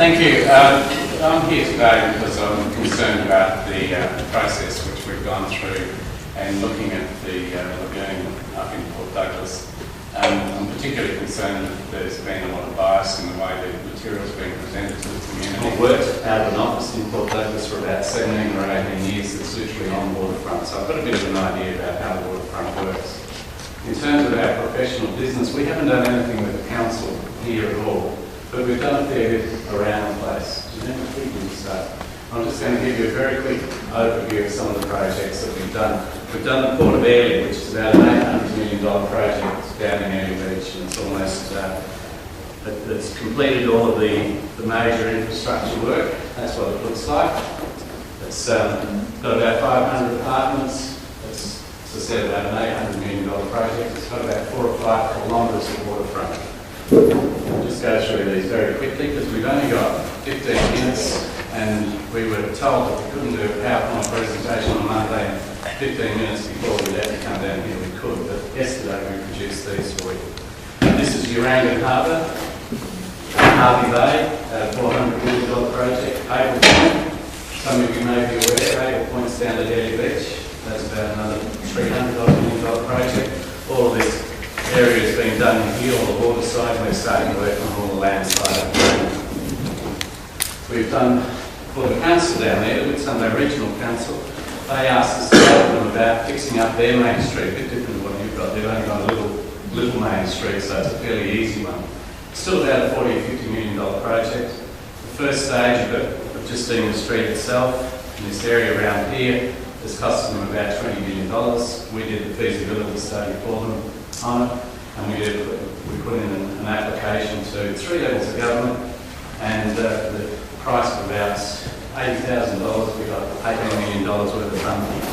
Thank you. I'm here today because I'm concerned about the process which we've gone through and looking at the Lagoon up in Port Douglas. I'm particularly concerned that there's been a lot of bias in the way the material's been presented to the community. I've worked out of an office in Port Douglas for about 17 or 18 years that's literally on waterfront, so I've got a bit of an idea about how the waterfront works. In terms of our professional business, we haven't done anything with the council here at all, but we've done a fair bit around the place. I'm just going to give you a very quick overview of some of the projects that we've done. We've done the Port of Airlie, which is about an $800 million project down in Airlie Beach, and it's almost it's completed all of the major infrastructure work. That's what it looks like. It's got about 500 apartments. It's, as I said, about an $800 million project. It's got about 4 or 5 kilometres of waterfront. I'll just go through these very quickly because we've only got 15 minutes and we were told that we couldn't do a PowerPoint presentation on Monday 15 minutes before we let it come down here. We could, but yesterday we produced these for you. This is Urangan Harbour, Harvey Bay, a $400 million project. Able Point, some of you may be aware, Able Point's down at Airlie Beach. That's about another $300 million project. All of this area has been done here on the water side. We're starting to work on all the land side of the road. We've done for the council down there, with some of our regional council. They asked us to talk to them about fixing up their main street, a bit different to what you've got. They've only got a little main street, so it's a fairly easy one. Still about a $40 or $50 million project. The first stage of just doing the street itself, in this area around here, has cost them about $20 million. We did the feasibility study for them on it, and we put in an application to 3 levels of government, and the price of about $80,000. We got $18 million worth of funding.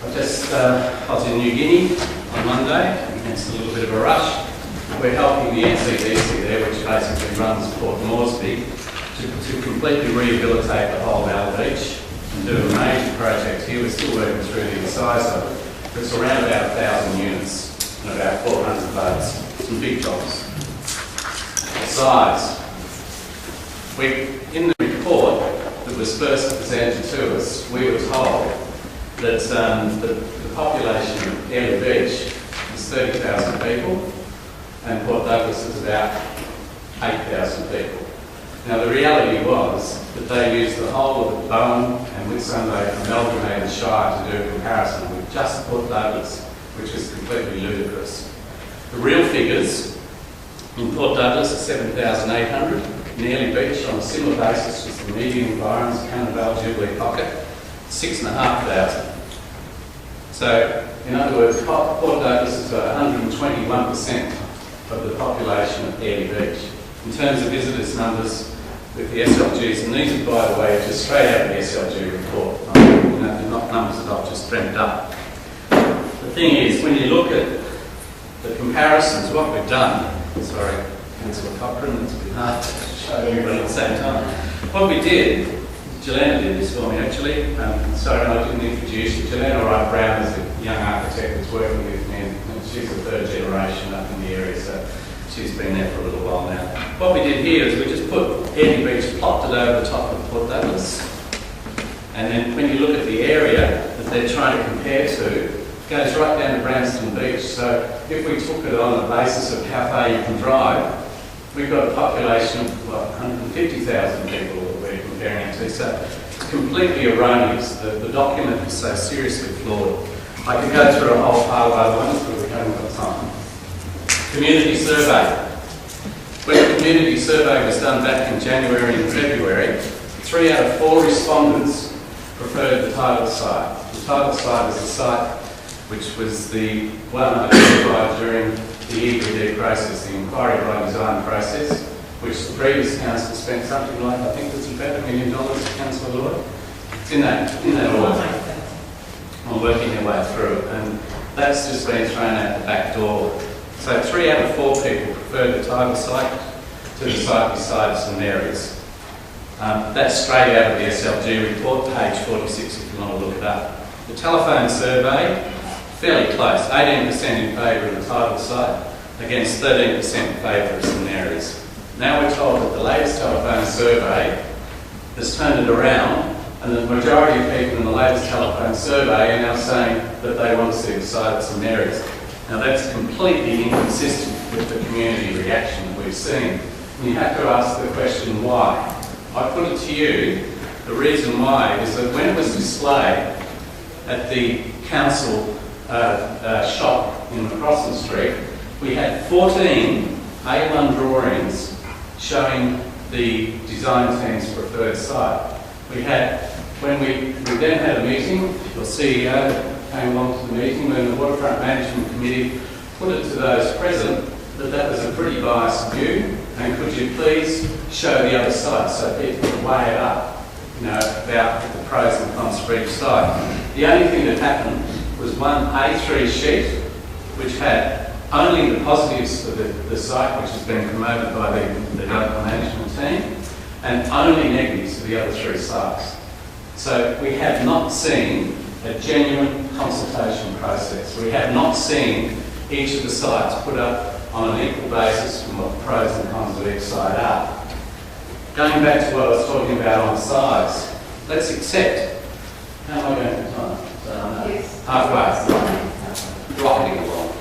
I was in New Guinea on Monday, and it's a little bit of a rush. We're helping the NCDC there, which basically runs Port Moresby, to completely rehabilitate the whole Valley Beach and do a major project here. We're still working through the size of it. It's around about 1,000 units and about 400 boats. Some big jobs. Size. In the report that was first presented to us, we were told that the population of Airlie Beach is 30,000 people and Port Douglas is about 8,000 people. Now the reality was that they used the whole of the Bowen and Whitsunday amalgamated shire to do a comparison with just Port Douglas, which is completely ludicrous. The real figures in Port Douglas are 7,800, in Airlie Beach on a similar basis, just the median environments, Cantervale, Jubilee Pocket, 6,500. So, in other words, Port Douglas has got 121% of the population of Airlie Beach. In terms of visitors numbers with the SLGs, and these are, by the way, just straight out of the SLG report. They're not numbers that I've just dreamt up. The thing is, when you look at the comparisons, what we've done, sorry, Councillor Cochran, it's a bit hard to show everybody at the same time. What we did, Jelena did this for me actually, sorry I didn't introduce you. Jelena Wright Brown is a young architect that's working with me, and she's the 3rd generation up in the area, so she's been there for a little while now. What we did here is we just put Airlie Beach plotted over the top of Port Douglas, and then when you look at the area that they're trying to compare to, it goes right down to Branston Beach. So if we took it on the basis of how far you can drive, we've got a population of 150,000 people that we're comparing it to. So it's completely erroneous. The document is so seriously flawed. I could go through a whole pile of other ones, but we haven't got time. Community survey. When the community survey was done back in January and February, 3 out of 4 respondents preferred the tidal site. The tidal site is a site which was the one identified during the EBD process, the inquiry by design process, which the previous council spent something like, I think it's about $1 million, Councillor Lloyd. It's in that order. I'm working our way through it, and that's just been thrown out the back door. So 3 out of 4 people preferred the tidal site to the site beside St Mary's. That's straight out of the SLG report, page 46 if you want to look it up. The telephone survey, fairly close, 18% in favour of the tidal site against 13% in favour of St Mary's. Now we're told that the latest telephone survey has turned it around, and the majority of people in the latest telephone survey are now saying that they want to see the site at St Mary's. Now that's completely inconsistent with the community reaction that we've seen. And you have to ask the question why. I put it to you, the reason why is that when it was displayed at the council shop in McCrossan Street, we had 14 A1 drawings showing the design team's preferred site. We had, when we then had a meeting, your CEO came along to the meeting when the Waterfront Management Committee put it to those present that that was a pretty biased view, and could you please show the other side so people can weigh it up, you know, about the pros and cons for each side. The only thing that happened was one A3 sheet which had only the positives of the site, which has been promoted by the local management team, and only negatives for the other three sites. So we have not seen a genuine consultation process. We have not seen each of the sites put up on an equal basis from what the pros and cons of each side are. Going back to what I was talking about on size, let's accept, how am I going to time? Yes. Halfway. Rocketing along.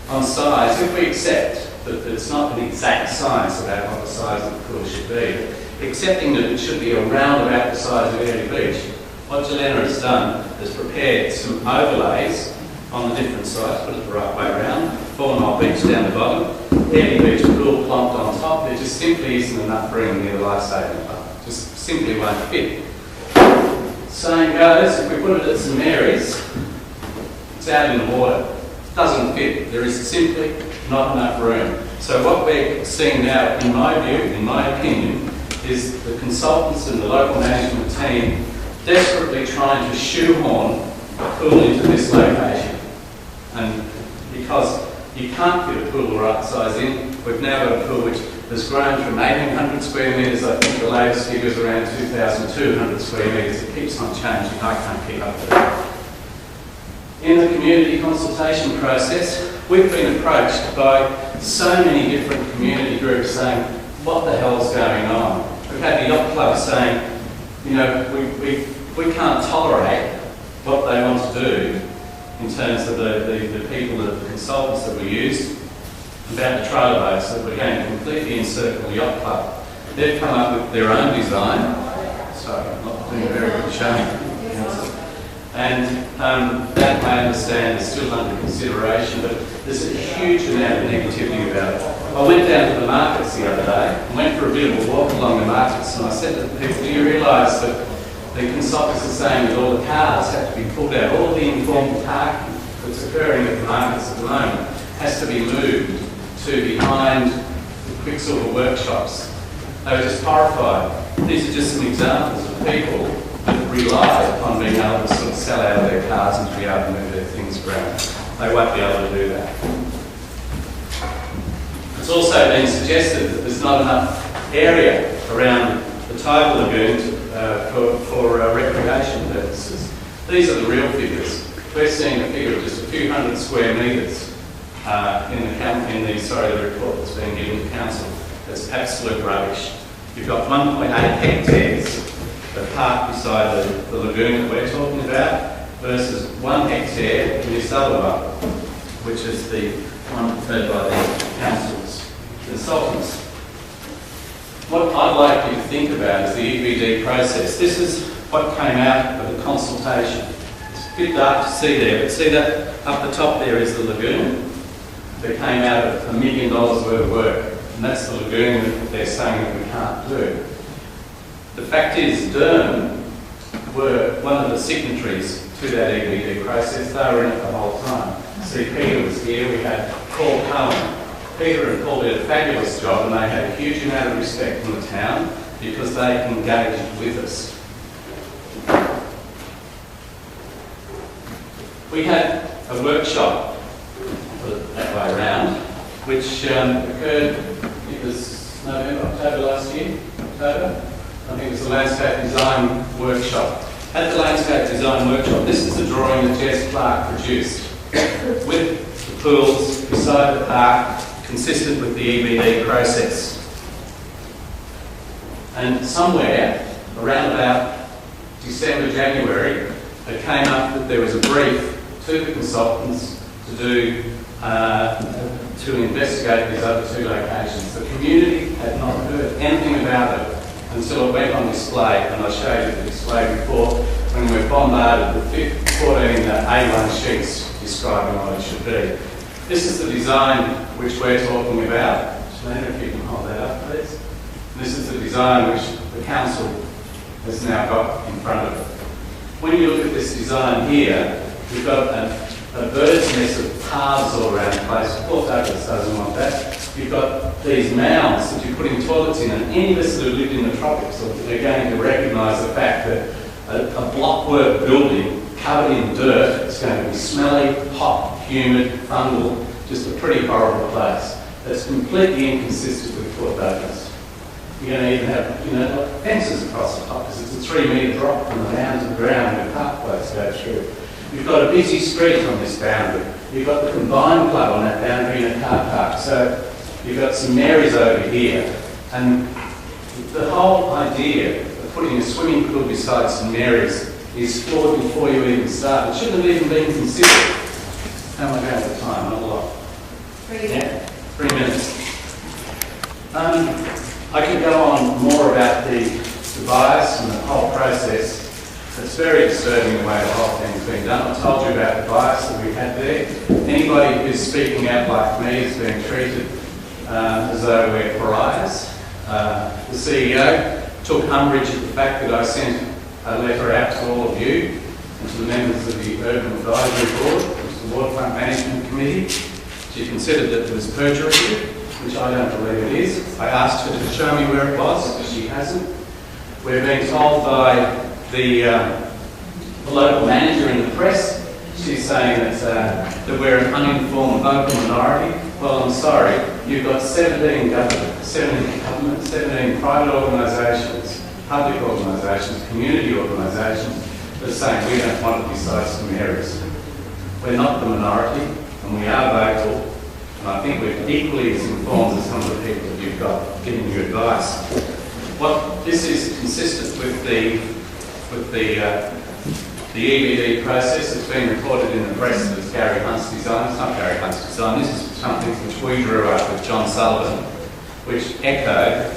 On size, if we accept that it's not an exact science about what the size of the pool should be, accepting that it should be around about the size of Airy Beach, what Jelena has done is prepared some overlays on the different sites, put it the right way around, 4 Mile Beach down the bottom, Airy Beach pool plonked on top. There just simply isn't enough room near the life-saving pump. Just simply won't fit. Same goes, if we put it at St Mary's, it's out in the water. Doesn't fit. There is simply not enough room. So what we're seeing now, in my view, in my opinion, is the consultants and the local management team desperately trying to shoehorn a pool into this location. And because you can't fit a pool the right size in, we've now got a pool which has grown from 1,800 square metres, I think the latest figure is around 2,200 square metres. It keeps on changing. I can't keep up with it. In the community consultation process, we've been approached by so many different community groups saying, what the hell's going on? We've had the yacht club saying, you know, we can't tolerate what they want to do in terms of the people, the consultants that we used, about the trailer boats that we're going to completely encircle the yacht club. They've come up with their own design. Sorry, I'm not doing a very good showing. And that, I understand, is still under consideration, but there's a huge amount of negativity about it. I went down to the markets the other day and went for a bit of a walk along the markets, and I said to the people, do you realise that the consultants are saying that all the cars have to be pulled out, all the informal parking that's occurring at the markets at the moment has to be moved to behind the Quicksilver workshops. They were just horrified. These are just some examples of people that rely upon being able to sort of sell out of their cars and to be able to move their things around. They won't be able to do that. It's also been suggested that there's not enough area around the tidal lagoon for recreation purposes. These are the real figures. We're seeing a figure of just a few hundred square metres the report that's been given to council. It's absolute rubbish. You've got 1.8 hectares of park beside the lagoon that we're talking about versus 1 hectare in this other one, which is the one preferred by the council's consultants. What I'd like you to think about is the EBD process. This is what came out of the consultation. It's a bit dark to see there, but see that up the top there is the lagoon that came out of $1 million worth of work, and that's the lagoon that they're saying that we can't do. The fact is, Durham were one of the signatories to that EBD process. They were in it the whole time. See, Peter was here, we had Paul Cohen. Peter and Paul did a fabulous job, and they had a huge amount of respect from the town because they engaged with us. We had a workshop, put it that way around, which occurred, it was November, October last year, October. I think it was the landscape design workshop. At the landscape design workshop, this is the drawing that Jess Clark produced with the pools beside the park, consistent with the EBD process. And somewhere around about December, January, it came up that there was a brief to the consultants to investigate these other two locations. The community had not heard anything about it until it went on display, and I showed you the display before when we were bombarded with 14 A1 sheets describing what it should be. This is the design which we're talking about. Shalana, if you can hold that up, please. This is the design which the council has now got in front of it. When you look at this design here, you've got a bird's nest of paths all around the place. Port Douglas doesn't want that. You've got these mounds that you're putting toilets in, and any of us that have lived in the tropics are going to recognise the fact that a blockwork building covered in dirt is going to be smelly, hot, humid, fungal, just a pretty horrible place. That's completely inconsistent with Port Douglas. You're going to even have, like fences across the top because it's a 3-metre drop from the mound to the ground where pathways go through. You've got a busy street on this boundary. You've got the combined club on that boundary and a car park. So you've got St Mary's over here. And the whole idea of putting a swimming pool beside St Mary's is flawed before you even start. It shouldn't have even been considered. How am I going for time? Not a lot. 3 minutes. Yeah, 3 minutes. I could go on more about the bias and the whole process. It's very disturbing the way the whole thing's been done. I told you about the bias that we had there. Anybody who's speaking out like me is being treated as though we're pariahs. The CEO took umbrage at the fact that I sent a letter out to all of you and to the members of the Urban Advisory Board, which is the Waterfront Management Committee. She considered that it was perjury, which I don't believe it is. I asked her to show me where it was, but she hasn't. We're being told by the local manager in the press, she's saying that we're an uninformed vocal minority. Well, I'm sorry, you've got 17 governments, 17 private organisations, public organisations, community organisations that are saying we don't want to decide St Mary's. We're not the minority, and we are vocal, and I think we're equally as informed as some of the people that you've got giving you advice. This is consistent with the EBD process that's been reported in the press that it's Gary Hunt's design. It's not Gary Hunt's design. This is something which we drew up with John Sullivan, which echoed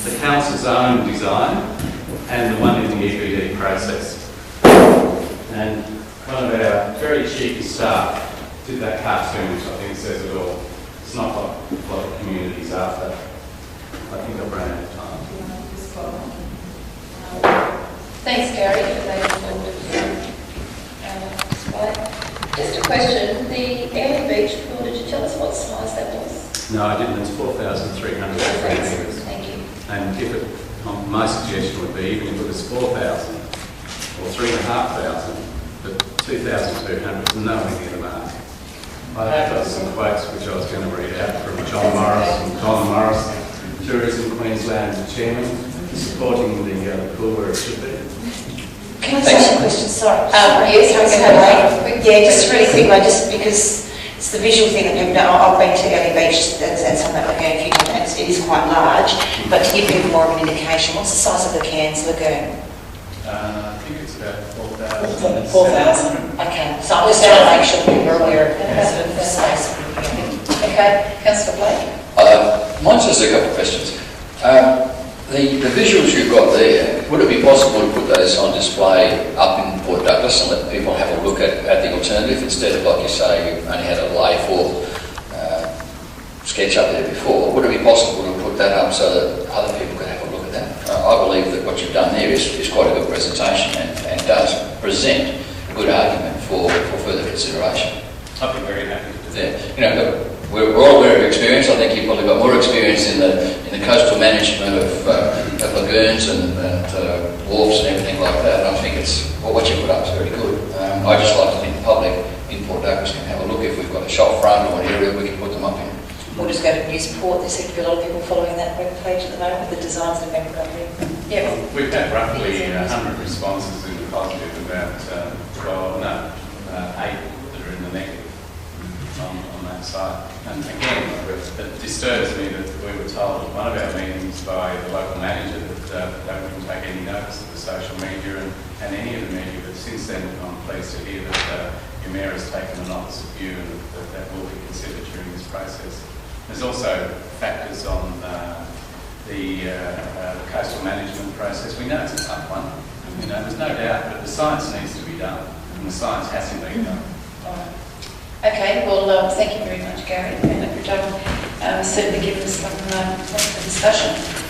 the council's own design and the one in the EBD process. And one of our very cheeky staff did that cartoon, which I think says it all. It's not what the community's after. I think I've run out of time. Thanks, Gary, for that informative display. Just a question, the Airlie Beach pool, did you tell us what size that was? No, I didn't. It's 4,300 square metres. Thank you. And if it, my suggestion would be, even if it was 4,000 or 3,500, but 2,200 is nowhere near the mark. I have got some quotes which I was going to read out from John Morris, Tourism Queensland chairman, supporting the pool where it should be. Can I ask a question? Sorry. Yes, yeah, just really quickly, just because it's the visual thing that people know. I've been to Airlie Beach and on that lagoon a few times. It is quite large, but to give people more of an indication, what's the size of the Cairns Lagoon? I think it's about 4,000. 4,000. Okay, so I'm just trying to make sure people are aware of the size. Okay, Councillor Blake. Mine's just a couple of questions. The visuals you've got there, would it be possible to put those on display up in Port Douglas and let people have a look at the alternative instead of, like you say, you only had a lay-for sketch up there before? Would it be possible to put that up so that other people could have a look at that? I believe that what you've done there is quite a good presentation and does present a good argument for further consideration. I'd be very happy to do that. Yeah, we're all aware of experience. I think you've probably got more experience in the coastal management of lagoons and wharfs and everything like that. And I think what you put up is very good. I just like to think the public in Port Douglas can have a look if we've got a shop front or an area we can put them up in. We'll just go to Newsport. There seem to be a lot of people following that web page at the moment with the designs that have been put up there. Yeah. We've had roughly 100 responses in the positive, about 8 that are in the negative on that. site. And again, it disturbs me that we were told at one of our meetings by the local manager that they wouldn't take any notice of the social media and any of the media, but since then I'm pleased to hear that your mayor has taken an opposite view and that will be considered during this process. There's also factors on the coastal management process. We know it's a tough one. You know, there's no doubt, but the science needs to be done, and the science hasn't been done. Okay, well, thank you very much, Gary, and for certainly giving us some discussion.